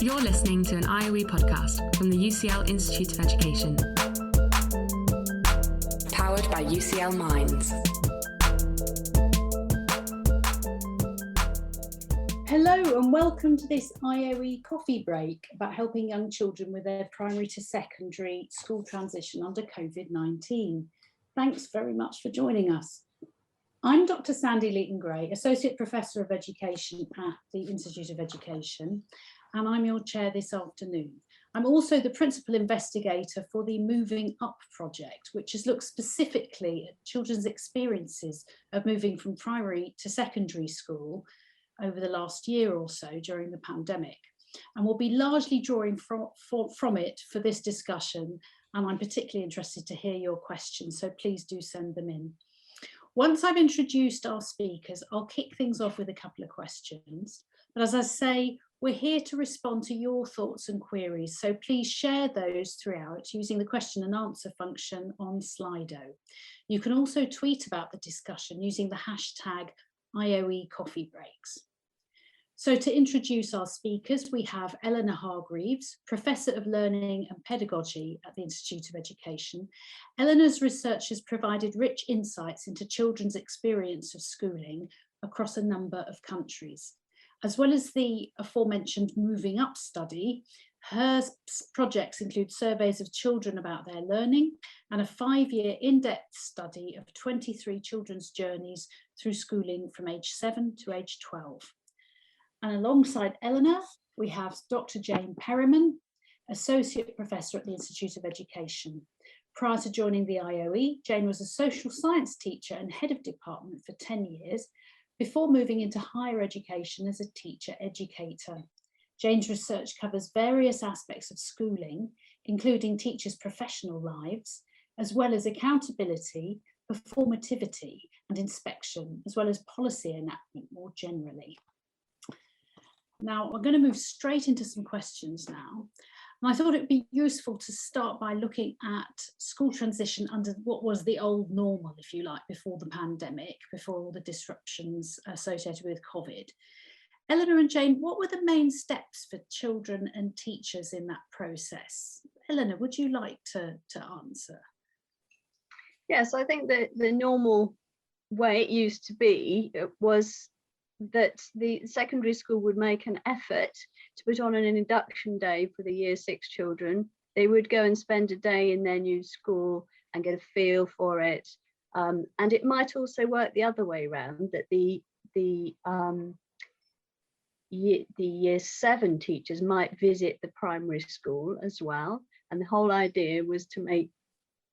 You're listening to an IOE podcast from the UCL Institute of Education. Powered by UCL Minds. Hello and welcome to this IOE Coffee Break about helping young children with their primary to secondary school transition under Covid-19. Thanks very much for joining us. I'm Dr Sandra Leaton-Gray, Associate Professor of Education at the Institute of Education, and I'm your chair this afternoon. I'm also the principal investigator for the Moving Up project, which has looked specifically at children's experiences of moving from primary to secondary school over the last year or so during the pandemic. And we'll be largely drawing from it for this discussion, and I'm particularly interested to hear your questions, so please do send them in. Once I've introduced our speakers, I'll kick things off with a couple of questions. But as I say, we're here to respond to your thoughts and queries, so please share those throughout using the question and answer function on Slido. You can also tweet about the discussion using the hashtag IOE Coffee Breaks. So to introduce our speakers, we have Eleanore Hargreaves, Professor of Learning and Pedagogy at the Institute of Education. Eleanor's research has provided rich insights into children's experience of schooling across a number of countries. As well as the aforementioned Moving Up study, her projects include surveys of children about their learning and a 5-year in-depth study of 23 children's journeys through schooling from age 7 to age 12. And alongside Eleanor, we have Dr. Jane Perryman, Associate Professor at the Institute of Education. Prior to joining the IOE, Jane was a social science teacher and head of department for 10 years, before moving into higher education as a teacher-educator. Jane's research covers various aspects of schooling, including teachers' professional lives, as well as accountability, performativity and inspection, as well as policy enactment more generally. Now, we're going to move straight into some questions now. And I thought it'd be useful to start by looking at school transition under what was the old normal, if you like, before the pandemic, before all the disruptions associated with COVID. Eleanor and Jane, what were the main steps for children and teachers in that process? Eleanor, would you like to answer? Yes, I think that the normal way it used to be was that the secondary school would make an effort to put on an induction day for the year 6 children. They would go and spend a day in their new school and get a feel for it. And it might also work the other way around, that the year 7 teachers might visit the primary school as well. And the whole idea was to make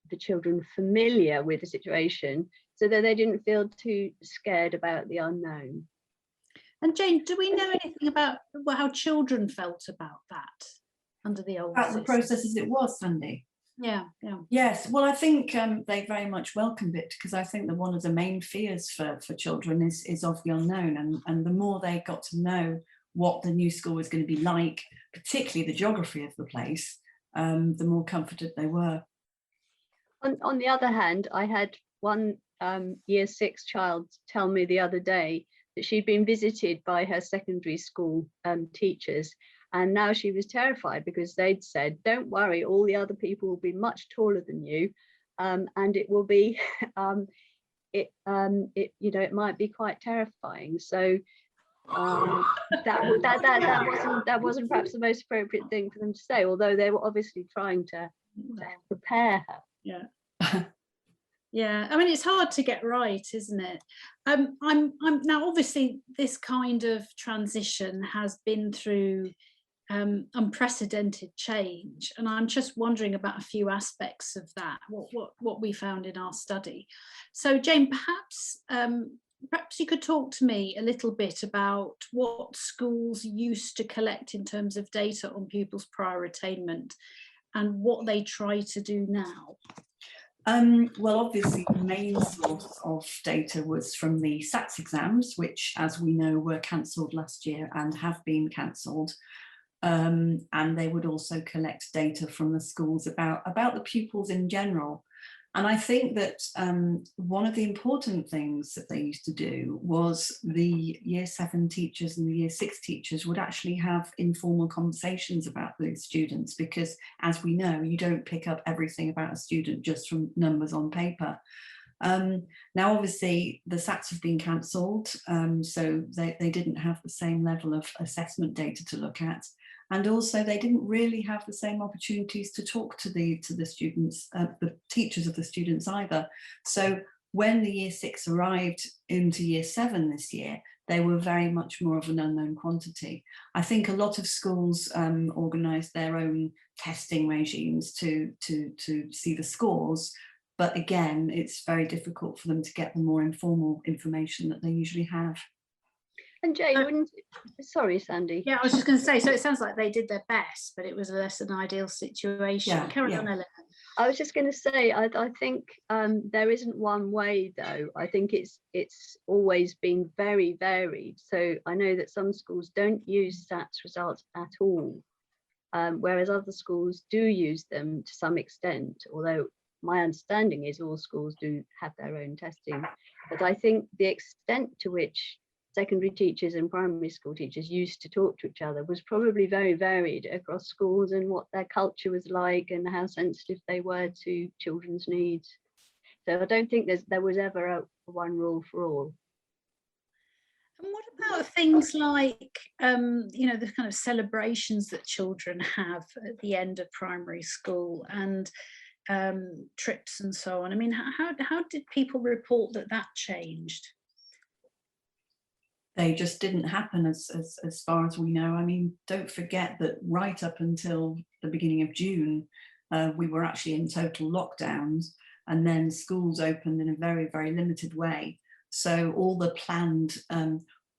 the children familiar with the situation so that they didn't feel too scared about the unknown. And Jane, do we know anything about how children felt about that under the old about system? the process as it was, Sandy? Yeah. Yes, well, I think they very much welcomed it, because I think that one of the main fears for children is of the unknown, and the more they got to know what the new school was going to be like, particularly the geography of the place, the more comforted they were. On the other hand, I had one year 6 child tell me the other day that she'd been visited by her secondary school teachers, and now she was terrified because they'd said, don't worry, all the other people will be much taller than you, and it will be it might be quite terrifying. So that wasn't perhaps the most appropriate thing for them to say, although they were obviously trying to prepare her. Yeah. Yeah, I mean, it's hard to get right, isn't it? I'm now, obviously this kind of transition has been through unprecedented change, and I'm just wondering about a few aspects of that, what we found in our study. So Jane, perhaps you could talk to me a little bit about what schools used to collect in terms of data on pupils' prior attainment and what they try to do now. Well, obviously the main source of data was from the SATs exams, which, as we know, were cancelled last year and have been cancelled. And they would also collect data from the schools about the pupils in general. And I think that one of the important things that they used to do was the year 7 teachers and the year 6 teachers would actually have informal conversations about those students, because as we know, you don't pick up everything about a student just from numbers on paper. Now, obviously, the SATs have been cancelled, so they didn't have the same level of assessment data to look at. And also they didn't really have the same opportunities to talk to the students, the teachers of the students either. So when the year 6 arrived into year 7 this year, they were very much more of an unknown quantity. I think a lot of schools organised their own testing regimes to see the scores. But again, it's very difficult for them to get the more informal information that they usually have. And Jane, wouldn't, sorry, Sandy. Yeah, I was just going to say, so it sounds like they did their best, but it was less an ideal situation. Yeah, Carry yeah. on, Eleanor. I was just going to say, I think there isn't one way though. I think it's always been very varied. So I know that some schools don't use SATs results at all, whereas other schools do use them to some extent, although my understanding is all schools do have their own testing. But I think the extent to which secondary teachers and primary school teachers used to talk to each other was probably very varied across schools, and what their culture was like and how sensitive they were to children's needs. So I don't think there was ever a one rule for all. And what about things like, you know, the kind of celebrations that children have at the end of primary school, and trips and so on? I mean, how did people report that changed? They just didn't happen as far as we know. I mean, don't forget that right up until the beginning of June, we were actually in total lockdowns, and then schools opened in a very, very limited way. So all the planned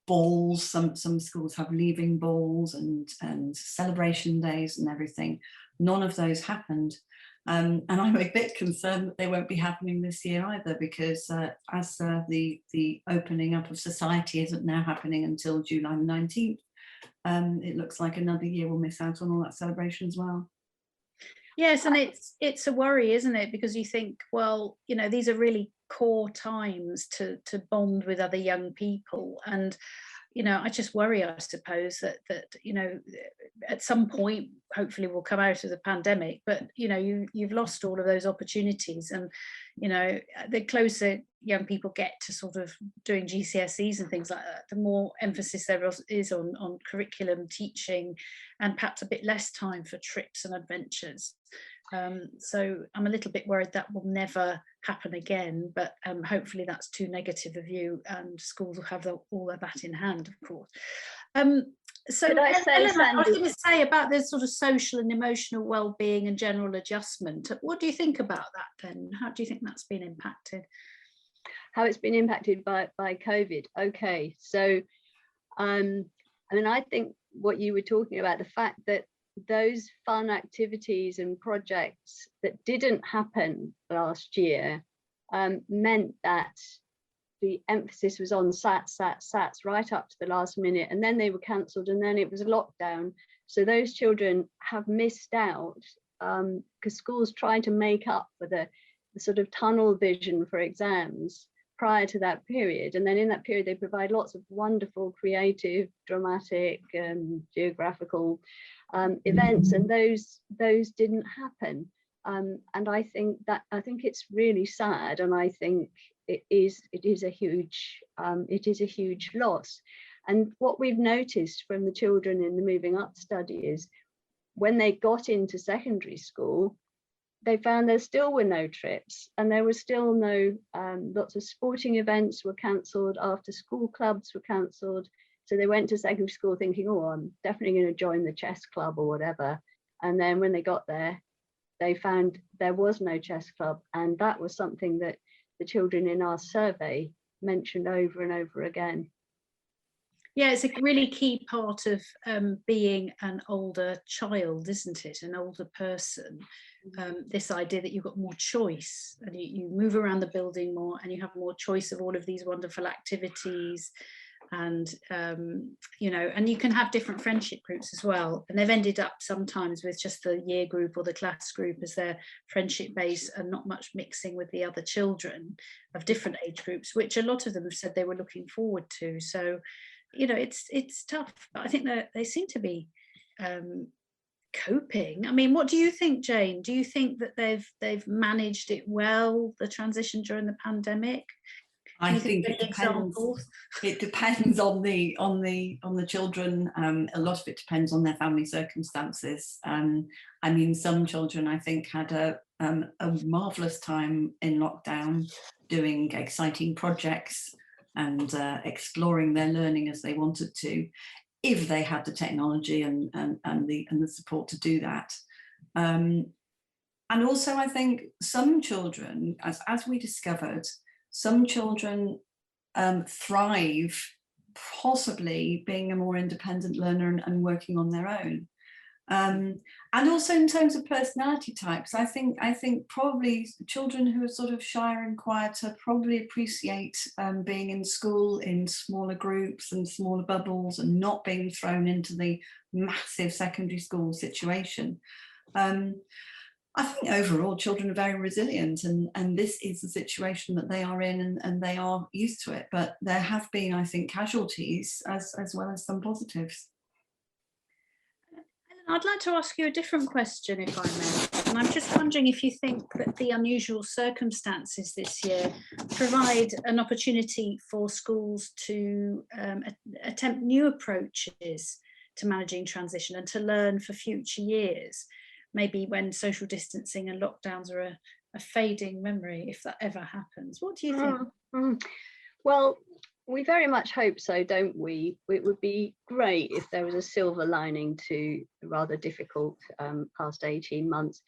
balls, some schools have leaving balls and celebration days and everything. None of those happened. And I'm a bit concerned that they won't be happening this year either, because as the opening up of society isn't now happening until July 19th, it looks like another year we'll miss out on all that celebration as well. Yes, and it's a worry, isn't it? Because you think, well, you know, these are really core times to bond with other young people, and you know, I just worry, I suppose, that you know, at some point, hopefully we'll come out of the pandemic, but you know, you've lost all of those opportunities. And you know, the closer young people get to sort of doing GCSEs and things like that, the more emphasis there is on curriculum, teaching, and perhaps a bit less time for trips and adventures. So I'm a little bit worried that will never happen again, but hopefully that's too negative a view, and schools will have all of that in hand, of course. So Could I say, Eleanor, I was Sandy, going to say about this sort of social and emotional well-being and general adjustment. What do you think about that then? How do you think that's been impacted? how it's been impacted by COVID? Okay, so I mean, I think what you were talking about, the fact that those fun activities and projects that didn't happen last year meant that the emphasis was on SATs right up to the last minute, and then they were cancelled, and then it was a lockdown. So those children have missed out because schools try to make up for the sort of tunnel vision for exams prior to that period, and then in that period they provide lots of wonderful creative, dramatic, geographical events, and those didn't happen, and I think it's really sad, and I think it is a huge loss. And what we've noticed from the children in the Moving Up study is when they got into secondary school, they found there still were no trips, and there was still no, lots of sporting events were cancelled, after school clubs were cancelled. So they went to secondary school thinking, oh, I'm definitely going to join the chess club or whatever. And then when they got there, they found there was no chess club. And that was something that the children in our survey mentioned over and over again. Yeah, it's a really key part of being an older child, isn't it? An older person. This idea that you've got more choice, and you move around the building more, and you have more choice of all of these wonderful activities. and you know, and you can have different friendship groups as well, and they've ended up sometimes with just the year group or the class group as their friendship base and not much mixing with the other children of different age groups, which a lot of them have said they were looking forward to. So, you know, it's tough, but I think that they seem to be coping. I mean, what do you think, Jane? Do you think that they've managed it well, the transition during the pandemic? I think it depends. It depends on the children. A lot of it depends on their family circumstances. I mean, some children I think had a marvelous time in lockdown, doing exciting projects and exploring their learning as they wanted to, if they had the technology and the support to do that. And also, I think some children, as we discovered, some children thrive possibly being a more independent learner and working on their own. And also in terms of personality types, I think probably children who are sort of shyer and quieter probably appreciate being in school in smaller groups and smaller bubbles and not being thrown into the massive secondary school situation. I think overall children are very resilient, and this is the situation that they are in, and they are used to it. But there have been, I think, casualties as well as some positives. I'd like to ask you a different question, if I may. And I'm just wondering if you think that the unusual circumstances this year provide an opportunity for schools to attempt new approaches to managing transition and to learn for future years, maybe when social distancing and lockdowns are a fading memory, if that ever happens. What do you think? Well, we very much hope so, don't we? It would be great if there was a silver lining to a rather difficult past 18 months.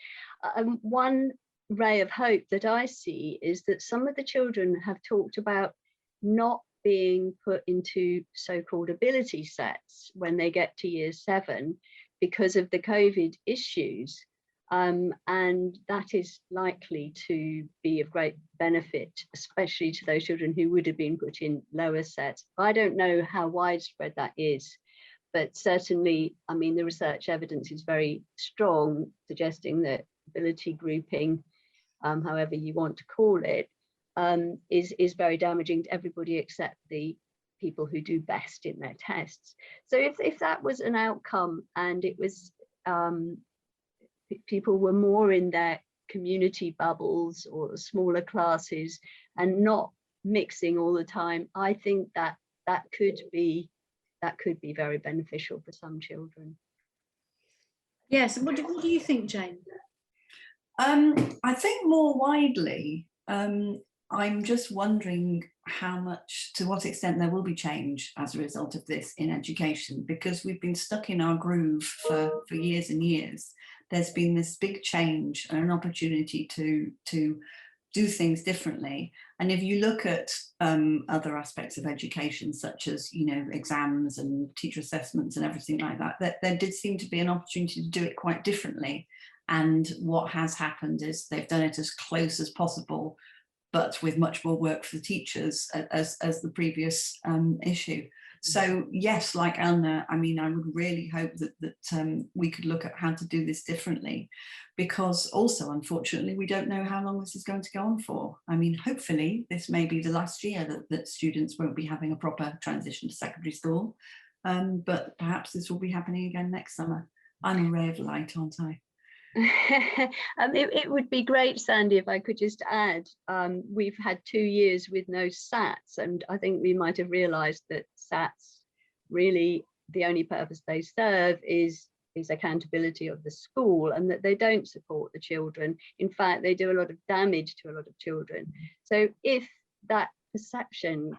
One ray of hope that I see is that some of the children have talked about not being put into so-called ability sets when they get to year 7 because of the COVID issues. And that is likely to be of great benefit, especially to those children who would have been put in lower sets. I don't know how widespread that is, but certainly, I mean, the research evidence is very strong, suggesting that ability grouping, however you want to call it, is very damaging to everybody except the people who do best in their tests. So if that was an outcome, and it was people were more in their community bubbles or smaller classes and not mixing all the time, I think that could be very beneficial for some children. Yes. What do you think, Jane? I think more widely, I'm just wondering to what extent there will be change as a result of this in education, because we've been stuck in our groove for years and years. There's been this big change and an opportunity to do things differently. And if you look at other aspects of education, such as, you know, exams and teacher assessments and everything like that, there did seem to be an opportunity to do it quite differently. And what has happened is they've done it as close as possible, but with much more work for the teachers as the previous issue. So yes, like Eleanor, I mean, I would really hope that we could look at how to do this differently, because also, unfortunately, we don't know how long this is going to go on for. I mean, hopefully this may be the last year that students won't be having a proper transition to secondary school, but perhaps this will be happening again next summer. I'm a ray of light, aren't I? It would be great, Sandy, if I could just add, we've had 2 years with no SATs, and I think we might have realised that SATs really, the only purpose they serve is accountability of the school, and that they don't support the children. In fact, they do a lot of damage to a lot of children. So if that perception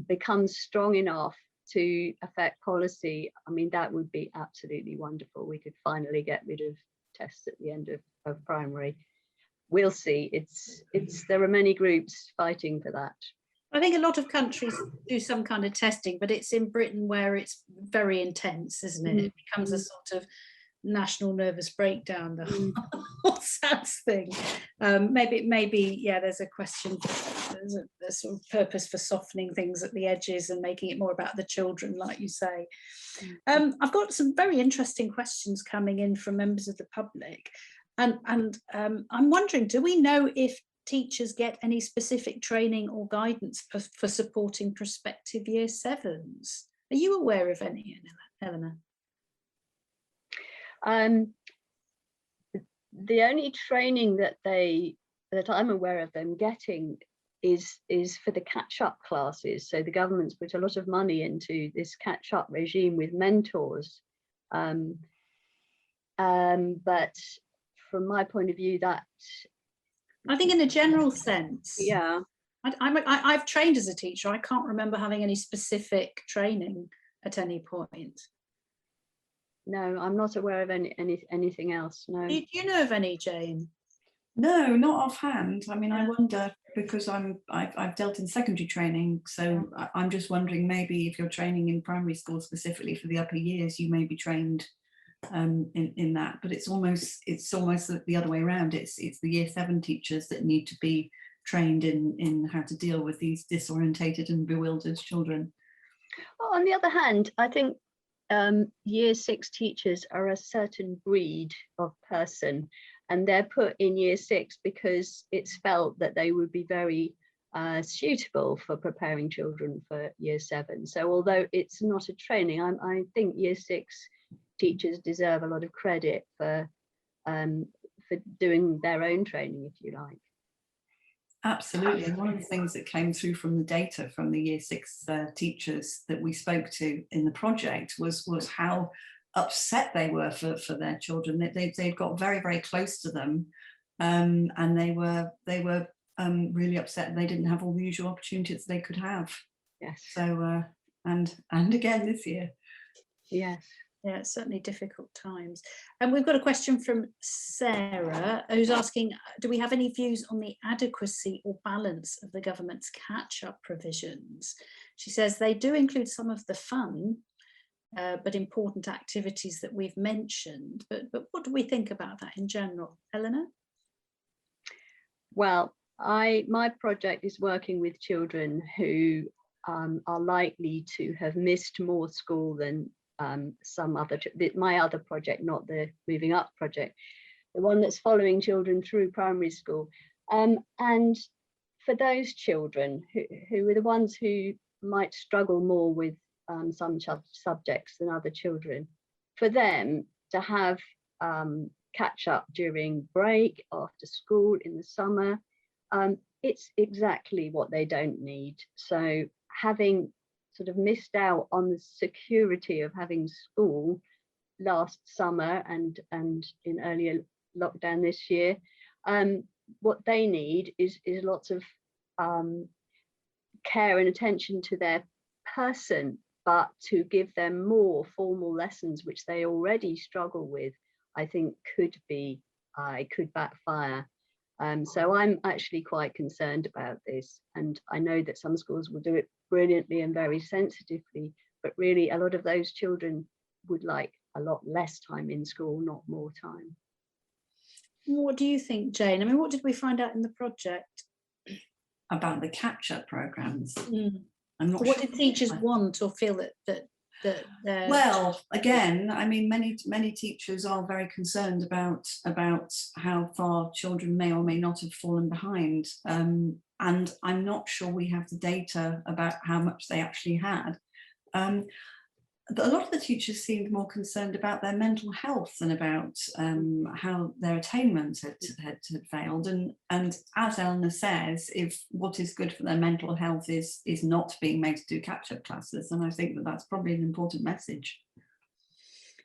becomes strong enough to affect policy, I mean, that would be absolutely wonderful. We could finally get rid of tests at the end of primary. We'll see. There are many groups fighting for that. I think a lot of countries do some kind of testing, but it's in Britain where it's very intense, isn't it? It becomes a sort of national nervous breakdown, the whole SADS thing. Maybe, yeah, there's a question, there's a sort of purpose for softening things at the edges and making it more about the children, like you say. I've got some very interesting questions coming in from members of the public. And I'm wondering, do we know if teachers get any specific training or guidance for supporting prospective year sevens? Are you aware of any, Eleanor? The only training that I'm aware of them getting is for the catch-up classes. So the government's put a lot of money into this catch-up regime with mentors. But from my point of view, that I think in a general sense, yeah, I've trained as a teacher. I can't remember having any specific training at any point. No, I'm not aware of anything else. No. Do you know of any, Jane? No, not offhand. I mean, I wonder, because I've dealt in secondary training, so I'm just wondering, maybe if you're training in primary school specifically for the upper years, you may be trained in that. But it's almost the other way around. It's the year 7 teachers that need to be trained in how to deal with these disorientated and bewildered children. Well, on the other hand, I think year 6 teachers are a certain breed of person, and they're put in year 6 because it's felt that they would be very suitable for preparing children for year 7. So although it's not a training, I think year 6 teachers deserve a lot of credit for doing their own training, if you like. Absolutely. And one of the things that came through from the data from the year 6 teachers that we spoke to in the project was how upset they were for their children. They'd got very, very close to them, and they were really upset they didn't have all the usual opportunities they could have. Yes. So and again this year. Yes. Yeah, it's certainly difficult times. And we've got a question from Sarah, who's asking, do we have any views on the adequacy or balance of the government's catch-up provisions? She says they do include some of the fun, but important activities that we've mentioned. But what do we think about that in general? Eleanor? Well, my project is working with children who are likely to have missed more school than my other project, not the Moving Up project, the one that's following children through primary school. And for those children who are the ones who might struggle more with some subjects than other children, for them to have catch up during break, after school, in the summer, it's exactly what they don't need. So having sort of missed out on the security of having school last summer and in earlier lockdown this year, what they need is lots of care and attention to their person, but to give them more formal lessons, which they already struggle with, I think could backfire. So I'm actually quite concerned about this, and I know that some schools will do it brilliantly and very sensitively, but really a lot of those children would like a lot less time in school, not more time. What do you think, Jane? I mean, what did we find out in the project about the catch-up programs? I'm not what sure. Did teachers want or feel that well, again, I mean, many teachers are very concerned about how far children may or may not have fallen behind, and I'm not sure we have the data about how much they actually had. But a lot of the teachers seemed more concerned about their mental health than about how their attainment had failed. And as Eleanor says, if what is good for their mental health is not being made to do catch-up classes, then I think that's probably an important message.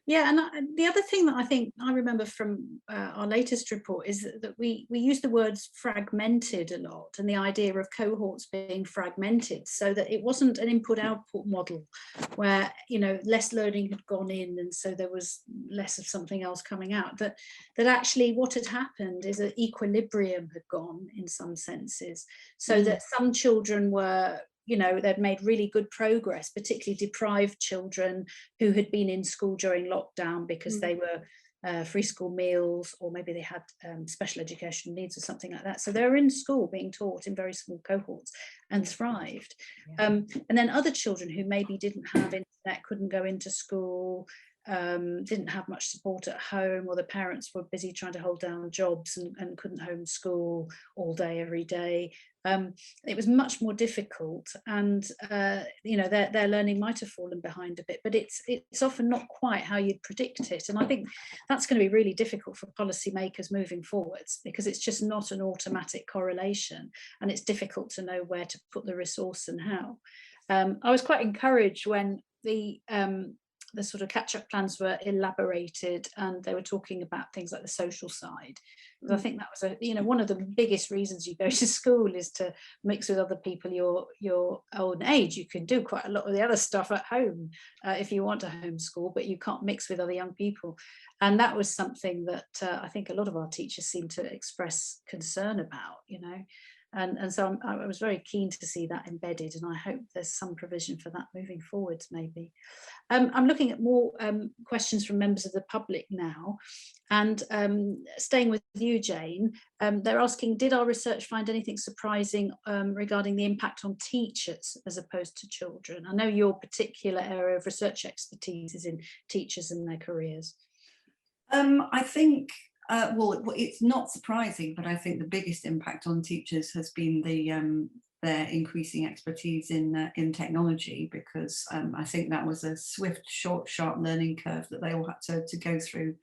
Yeah, and the other thing that I think I remember from our latest report is that we use the words fragmented a lot, and the idea of cohorts being fragmented, so that it wasn't an input-output model where, you know, less learning had gone in and so there was less of something else coming out. That actually what had happened is an equilibrium had gone in some senses, so that some children were, you know, they'd made really good progress, particularly deprived children who had been in school during lockdown because they were free school meals, or maybe they had special educational needs or something like that. So they're in school being taught in very small cohorts and thrived. And then other children who maybe didn't have internet, couldn't go into school, didn't have much support at home, or the parents were busy trying to hold down jobs and couldn't homeschool all day, every day. It was much more difficult, and their learning might have fallen behind a bit, but it's often not quite how you'd predict it. And I think that's going to be really difficult for policymakers moving forwards, because it's just not an automatic correlation, and it's difficult to know where to put the resource and how. I was quite encouraged when the sort of catch-up plans were elaborated, and they were talking about things like the social side. Because I think that was one of the biggest reasons you go to school is to mix with other people your own age. You can do quite a lot of the other stuff at home if you want to homeschool, but you can't mix with other young people. And that was something that I think a lot of our teachers seem to express concern about, And so I was very keen to see that embedded, and I hope there's some provision for that moving forwards, maybe. I'm looking at more questions from members of the public now, and staying with you, Jane, they're asking, did our research find anything surprising regarding the impact on teachers as opposed to children? I know your particular area of research expertise is in teachers and their careers. I think well, it's not surprising, but I think the biggest impact on teachers has been their increasing expertise in technology, because I think that was a swift, short, sharp learning curve that they all had to go through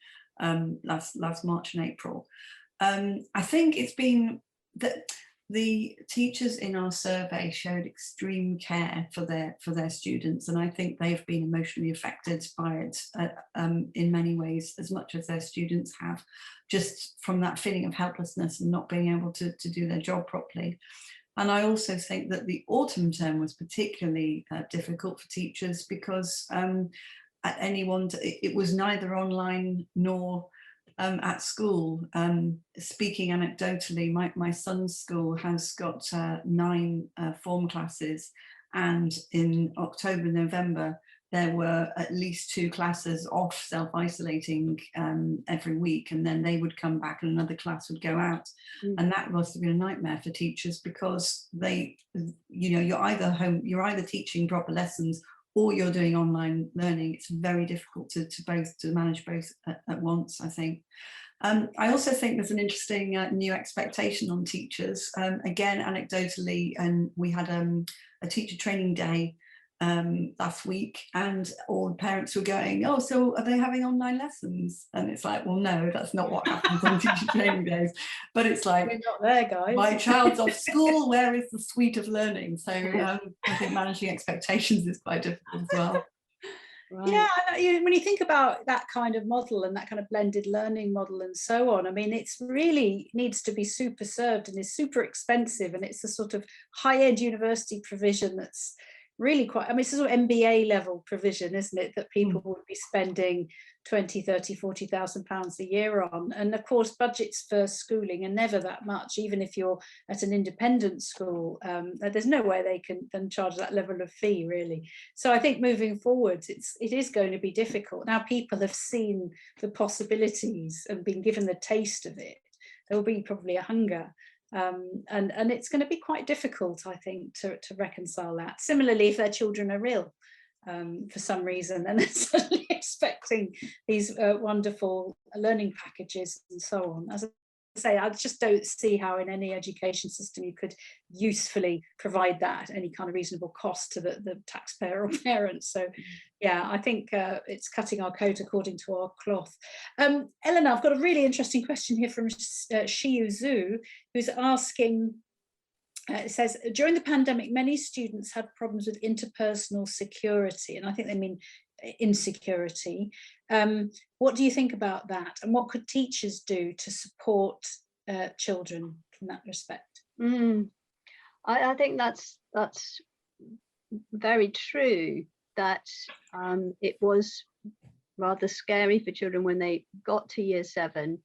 last March and April. I think it's been that the teachers in our survey showed extreme care for their students, and I think they've been emotionally affected by it in many ways, as much as their students have, just from that feeling of helplessness and not being able to do their job properly. And I also think that the autumn term was particularly difficult for teachers, because at it was neither online nor at school. Speaking anecdotally, my son's school has got 9 form classes, and in October, November, there were at least 2 classes off self-isolating every week, and then they would come back and another class would go out. And that must have been a nightmare for teachers, because you're either teaching proper lessons or you're doing online learning. It's very difficult to manage both at once, I think. I also think there's an interesting new expectation on teachers. Again, anecdotally, and we had a teacher training day last week, and all the parents were going, oh, so are they having online lessons? And it's like, well, no, that's not what happens on teacher training days. But it's like, we're not there, guys. My child's off school, where is the suite of learning? So I think managing expectations is quite difficult as well. Right. Yeah, when you think about that kind of model and that kind of blended learning model and so on, I mean, it's really needs to be super served and is super expensive, and it's a sort of high-end university provision that's really quite, I mean, it's a sort of MBA level provision, isn't it, that people would be spending 20, 30, 40,000 pounds a year on. And of course, budgets for schooling are never that much, even if you're at an independent school. There's no way they can then charge that level of fee, really. So I think moving forward, it is going to be difficult. Now people have seen the possibilities and been given the taste of it. There will be probably a hunger. And it's going to be quite difficult, I think, to reconcile that. Similarly, if their children are ill for some reason, and they're suddenly expecting these wonderful learning packages and so on. As I say, I just don't see how in any education system you could usefully provide that at any kind of reasonable cost to the taxpayer or parents. So yeah, I think it's cutting our coat according to our cloth. Eleanor, I've got a really interesting question here from Shiyu Zhu, who's asking, it says, during the pandemic, many students had problems with interpersonal security, and I think they mean insecurity. What do you think about that? And what could teachers do to support children in that respect? I think that's very true, that it was rather scary for children when they got to year 7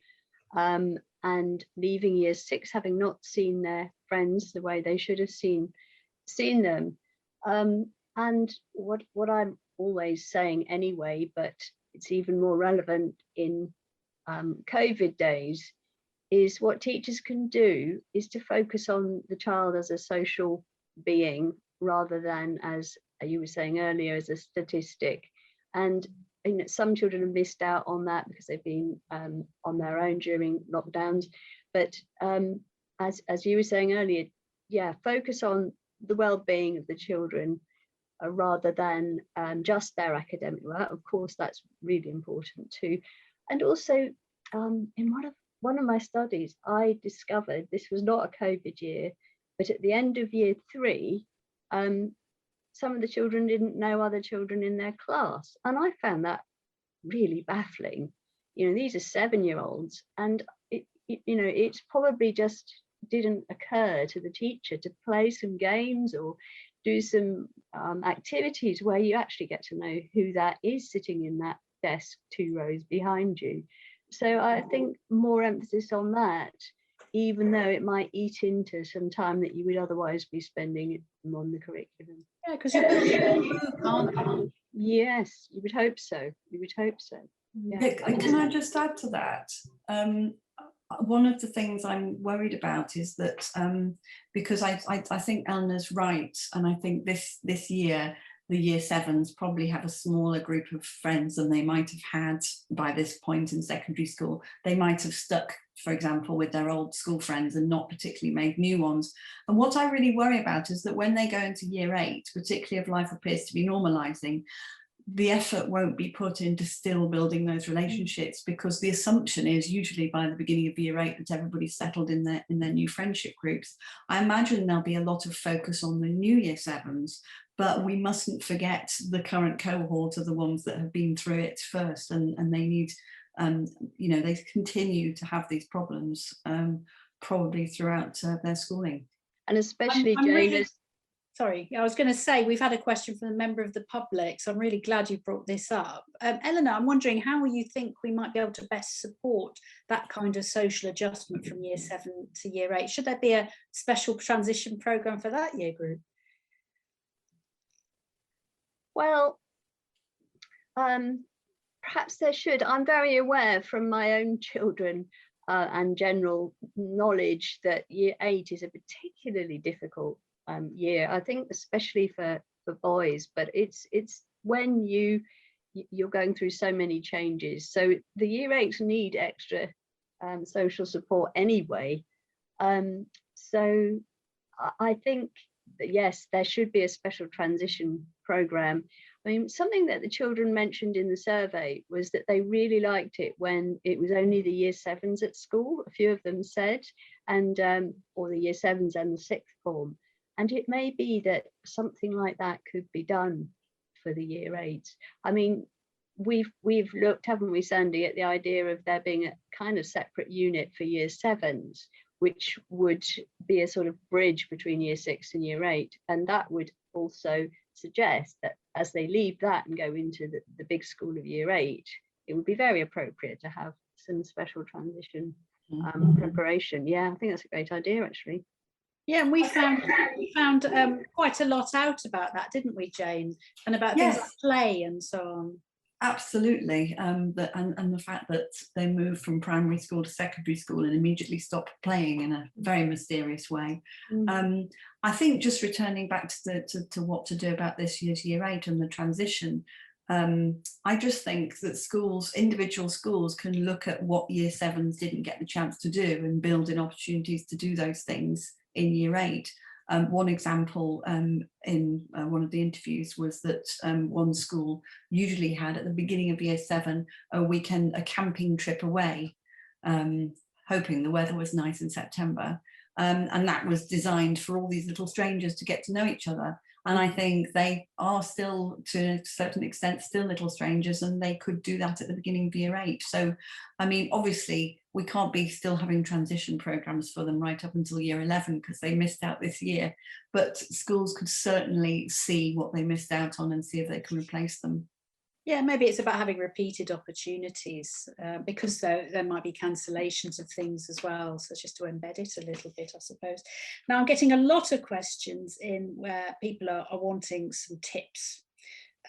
and leaving year 6, having not seen their friends the way they should have seen them. And what I'm always saying anyway, but it's even more relevant in COVID days is what teachers can do is to focus on the child as a social being rather than, as you were saying earlier, as a statistic. And some children have missed out on that because they've been on their own during lockdowns. But as you were saying earlier, yeah, focus on the well-being of the children rather than just their academic work. Of course, that's really important too. And also, in one of my studies, I discovered this was not a COVID year, but at the end of year 3, some of the children didn't know other children in their class. And I found that really baffling. These are 7-year-olds, and it's probably just didn't occur to the teacher to play some games or do some activities where you actually get to know who that is sitting in that desk 2 rows behind you. So I think more emphasis on that, even though it might eat into some time that you would otherwise be spending on the curriculum. Yeah, because you're building a group, aren't you? Yes, you would hope so. You would hope so. Yeah. Can I just add to that? One of the things I'm worried about is that because I think Eleanor's right, and I think this year the year 7s probably have a smaller group of friends than they might have had by this point in secondary school. They might have stuck, for example, with their old school friends and not particularly made new ones. And what I really worry about is that when they go into year 8, particularly if life appears to be normalising, the effort won't be put into still building those relationships, because the assumption is usually by the beginning of year 8 that everybody's settled in their new friendship groups. I imagine there'll be a lot of focus on the new year 7s, but we mustn't forget the current cohort are the ones that have been through it first, and they need, they continue to have these problems probably throughout their schooling. And especially Jane, sorry, I was going to say, we've had a question from a member of the public, so I'm really glad you brought this up. Eleanor, I'm wondering how you think we might be able to best support that kind of social adjustment from year 7 to year 8? Should there be a special transition programme for that year group? Well, perhaps there should. I'm very aware from my own children and general knowledge that year 8 is a particularly difficult year, I think, especially for boys, but it's when you're going through so many changes. So the year 8s need extra social support anyway. So I think that yes, there should be a special transition program. I mean, something that the children mentioned in the survey was that they really liked it when it was only the year 7s at school, a few of them said, and or the year 7s and the 6th form. And it may be that something like that could be done for the year 8s. I mean, we've looked, haven't we, Sandy, at the idea of there being a kind of separate unit for year 7s, which would be a sort of bridge between year 6 and year 8. And that would also suggest that as they leave that and go into the big school of year 8, it would be very appropriate to have some special transition preparation. Yeah, I think that's a great idea, actually. Yeah, and we found quite a lot out about that, didn't we, Jane? And about things like play and so on. Absolutely, and the fact that they moved from primary school to secondary school and immediately stopped playing in a very mysterious way. I think just returning back to what to do about this year's year 8 and the transition, I just think that individual schools can look at what year 7s didn't get the chance to do and build in opportunities to do those things in year 8. One example in one of the interviews was that one school usually had at the beginning of year 7 a camping trip away, hoping the weather was nice in September, and that was designed for all these little strangers to get to know each other. And I think they are still, to a certain extent, still little strangers, and they could do that at the beginning of year 8. So, I mean, obviously, we can't be still having transition programs for them right up until year 11 because they missed out this year. But schools could certainly see what they missed out on and see if they can replace them. Yeah, maybe it's about having repeated opportunities because there might be cancellations of things as well. So just to embed it a little bit, I suppose. Now I'm getting a lot of questions in where people are wanting some tips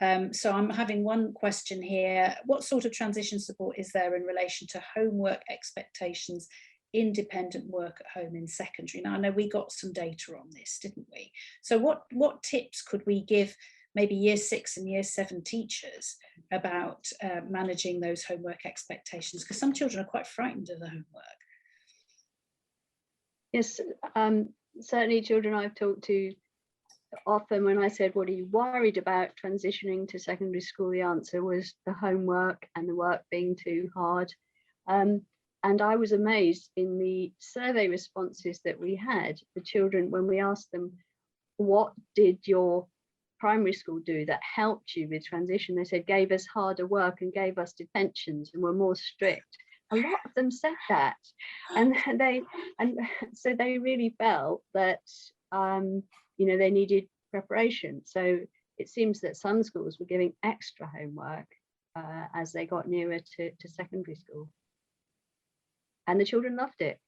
So I'm having one question here. What sort of transition support is there in relation to homework expectations, independent work at home in secondary? Now, I know we got some data on this, didn't we? So what tips could we give maybe year 6 and year 7 teachers about managing those homework expectations? Because some children are quite frightened of the homework. Yes, certainly children I've talked to, often when I said, what are you worried about transitioning to secondary school, the answer was the homework and the work being too hard. And I was amazed in the survey responses that we had, the children, when we asked them, what did your primary school do that helped you with transition? They said, gave us harder work and gave us detentions and were more strict. A lot of them said that, and so they really felt that they needed preparation. So it seems that some schools were giving extra homework as they got nearer to secondary school, and the children loved it.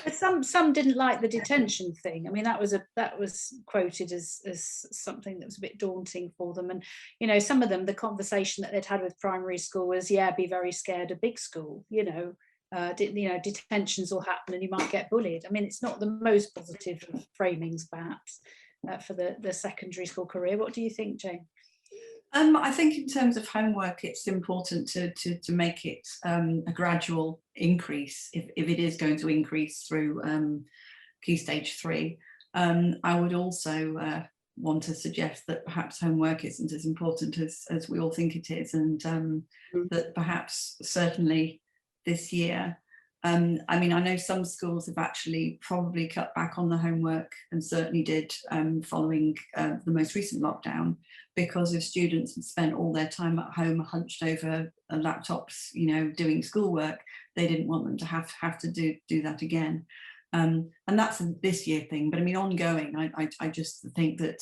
But some didn't like the detention thing. I mean, that was quoted as something that was a bit daunting for them. And some of them, the conversation that they'd had with primary school was, yeah, be very scared of big school. Detentions will happen and you might get bullied. I mean, it's not the most positive of framings, perhaps, for the secondary school career. What do you think, Jane? I think in terms of homework, it's important to make it a gradual increase if it is going to increase through Key Stage 3. I would also want to suggest that perhaps homework isn't as important as we all think it is, and that perhaps certainly this year, I mean, I know some schools have actually probably cut back on the homework, and certainly did following the most recent lockdown, because if students had spent all their time at home hunched over laptops, doing schoolwork, they didn't want them to have to do that again. And that's a this year thing. But I mean, ongoing, I just think that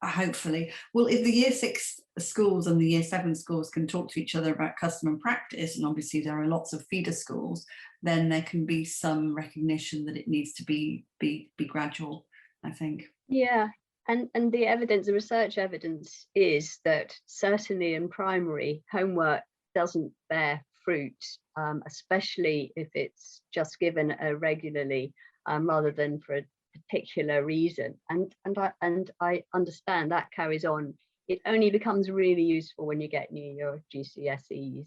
hopefully, well, if the year 6 schools and the year 7 schools can talk to each other about custom and practice, and obviously there are lots of feeder schools, then there can be some recognition that it needs to be gradual, I think. Yeah. And the research evidence is that certainly in primary, homework doesn't bear fruit, especially if it's just given regularly rather than for a particular reason. And I understand that carries on. It only becomes really useful when you get near your GCSEs,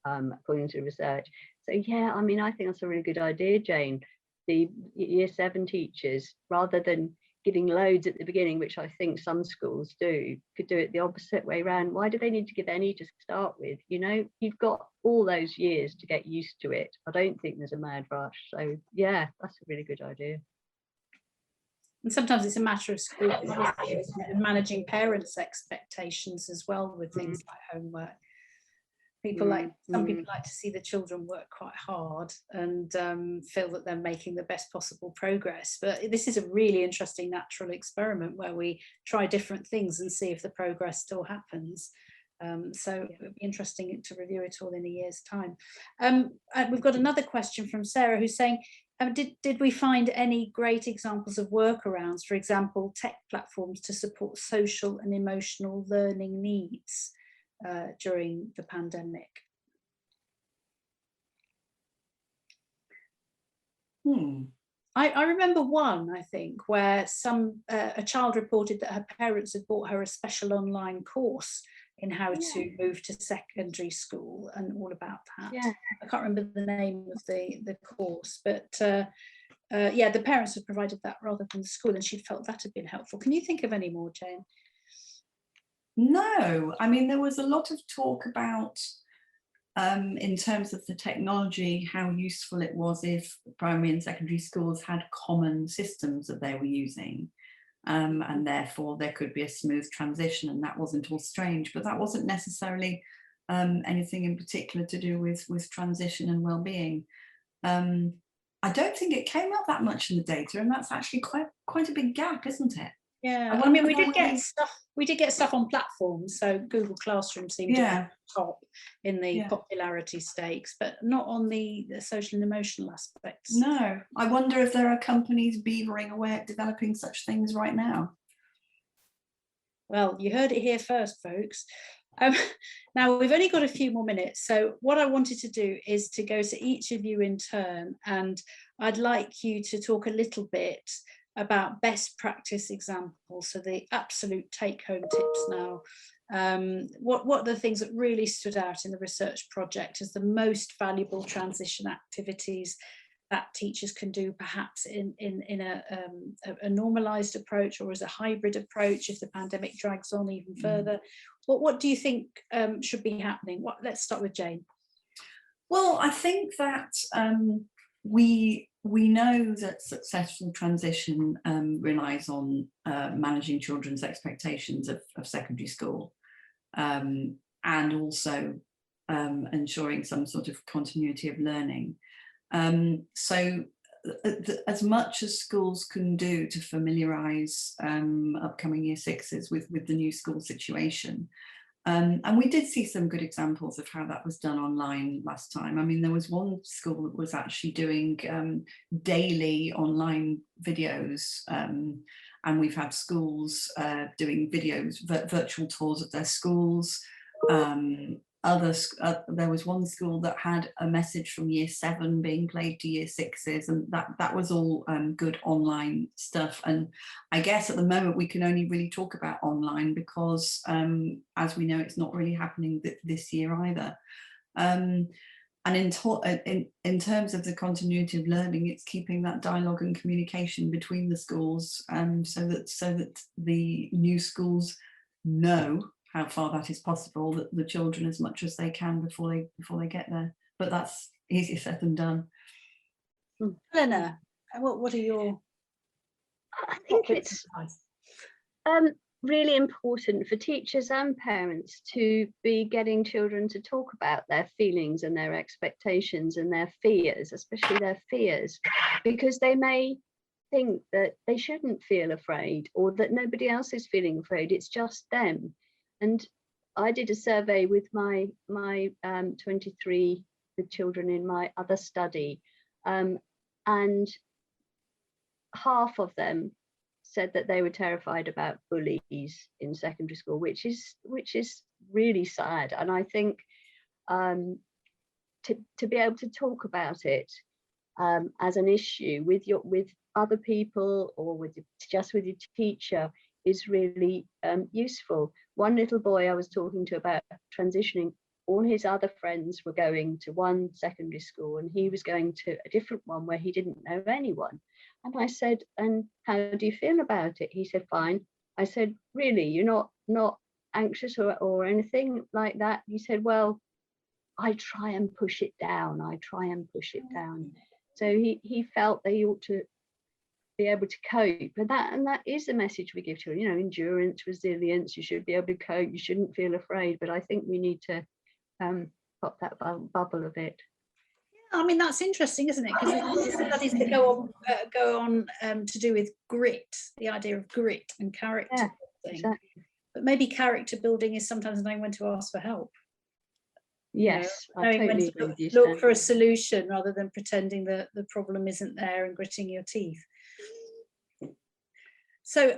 according to research. So yeah, I mean, I think that's a really good idea, Jane. The year 7 teachers, rather than giving loads at the beginning, which I think some schools do, could do it the opposite way around. Why do they need to give any to start with? You've got all those years to get used to it. I don't think there's a mad rush. So yeah, that's a really good idea. And sometimes it's a matter of school and managing parents' expectations as well with things like homework. Some people like to see the children work quite hard and feel that they're making the best possible progress. But this is a really interesting natural experiment where we try different things and see if the progress still happens. So it would be interesting to review it all in a year's time. We've got another question from Sarah, who's saying, did we find any great examples of workarounds, for example, tech platforms to support social and emotional learning needs during the pandemic? I remember one, I think, where a child reported that her parents had bought her a special online course in how to move to secondary school and all about that. Yeah. I can't remember the name of the course, but the parents had provided that rather than the school, and she felt that had been helpful. Can you think of any more, Jane? No, I mean, there was a lot of talk about in terms of the technology, how useful it was if primary and secondary schools had common systems that they were using. And therefore there could be a smooth transition, and that wasn't all strange, but that wasn't necessarily anything in particular to do with transition and well-being. I don't think it came up that much in the data, and that's actually quite a big gap, isn't it? Yeah, I mean, we did get stuff on platforms, so Google Classroom seemed to be at the top in the popularity stakes, but not on the social and emotional aspects. No, I wonder if there are companies beavering away at developing such things right now. Well, you heard it here first, folks. Now, we've only got a few more minutes. So what I wanted to do is to go to each of you in turn, and I'd like you to talk a little bit about best practice examples, so the absolute take-home tips now. What are the things that really stood out in the research project as the most valuable transition activities that teachers can do, perhaps in a normalised approach or as a hybrid approach if the pandemic drags on even further? What do you think should be happening? Let's start with Jane. Well, I think that we know that successful transition relies on managing children's expectations of secondary school, and also ensuring some sort of continuity of learning. So as much as schools can do to familiarise upcoming year sixes with the new school situation, and we did see some good examples of how that was done online last time. I mean, there was one school that was actually doing daily online videos, and we've had schools doing videos, virtual tours of their schools. There was one school that had a message from year 7 being played to year 6s, and that was all good online stuff. And I guess at the moment we can only really talk about online because, as we know, it's not really happening this year either. And in terms of the continuity of learning, it's keeping that dialogue and communication between the schools, so that the new schools know how far that is possible, that the children as much as they can before they get there. But that's easier said than done. Eleanor, what are your? I think it's really important for teachers and parents to be getting children to talk about their feelings and their expectations and their fears, especially their fears, because they may think that they shouldn't feel afraid or that nobody else is feeling afraid, it's just them. And I did a survey with my 23 the children in my other study, and half of them said that they were terrified about bullies in secondary school, which is really sad. And I think to be able to talk about it as an issue with other people or just with your teacher is really useful. One little boy I was talking to about transitioning, all his other friends were going to one secondary school and he was going to a different one where he didn't know anyone. And I said, and how do you feel about it? He said, fine. I said, really, you're not anxious or anything like that? He said, well, I try and push it down. So he felt that he ought to be able to cope, and that is the message we give children, endurance, resilience. You should be able to cope, you shouldn't feel afraid. But I think we need to pop that bubble a bit. Yeah, I mean, that's interesting, isn't it? Because studies that go on to do with grit, the idea of grit and character building. Exactly. But maybe character building is sometimes knowing when to ask for help. Yes, knowing when to look for a solution rather than pretending that the problem isn't there and gritting your teeth. So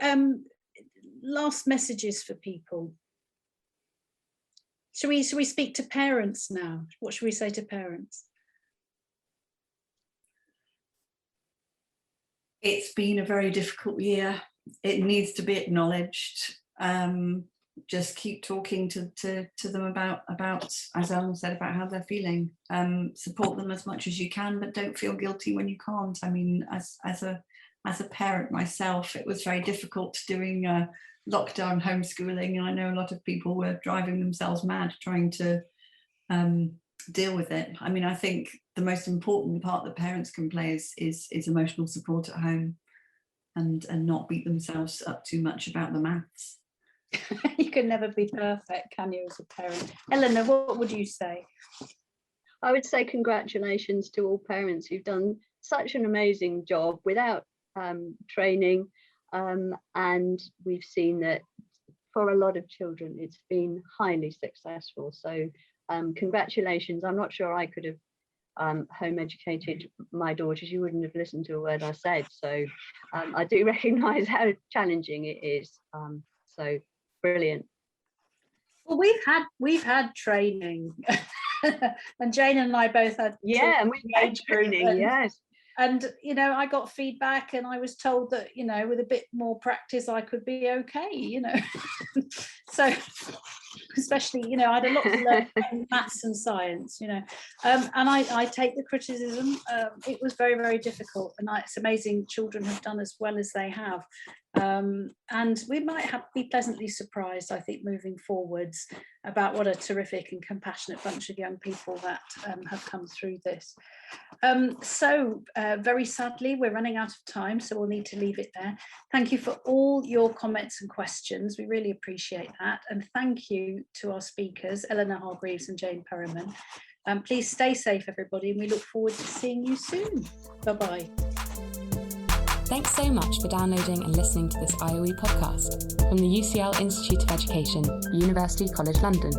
last messages for people. Should we speak to parents now? What should we say to parents? It's been a very difficult year. It needs to be acknowledged. Just keep talking to them about, as Eleanor said, about how they're feeling. Support them as much as you can, but don't feel guilty when you can't. I mean, as a parent myself, it was very difficult doing lockdown homeschooling, and I know a lot of people were driving themselves mad trying to deal with it. I mean, I think the most important part that parents can play is emotional support at home, and not beat themselves up too much about the maths. You can never be perfect, can you, as a parent? Eleanor, what would you say? I would say congratulations to all parents who've done such an amazing job without training, and we've seen that for a lot of children it's been highly successful. So congratulations. I'm not sure I could have home educated my daughter. She wouldn't have listened to a word I said. So I do recognise how challenging it is. So brilliant. Well, we've had training, and Jane and I both had And we've had training, yes. And I got feedback, and I was told that with a bit more practice I could be okay. So especially I had a lot to learn in maths and science. And I take the criticism. It was very, very difficult, and it's amazing children have done as well as they have. And we might be pleasantly surprised, I think, moving forwards about what a terrific and compassionate bunch of young people that have come through this. So very sadly, we're running out of time, so we'll need to leave it there. Thank you for all your comments and questions. We really appreciate that. And thank you to our speakers, Eleanor Hargreaves and Jane Perryman. Please stay safe, everybody, and we look forward to seeing you soon. Bye-bye. Thanks so much for downloading and listening to this IOE podcast from the UCL Institute of Education, University College London.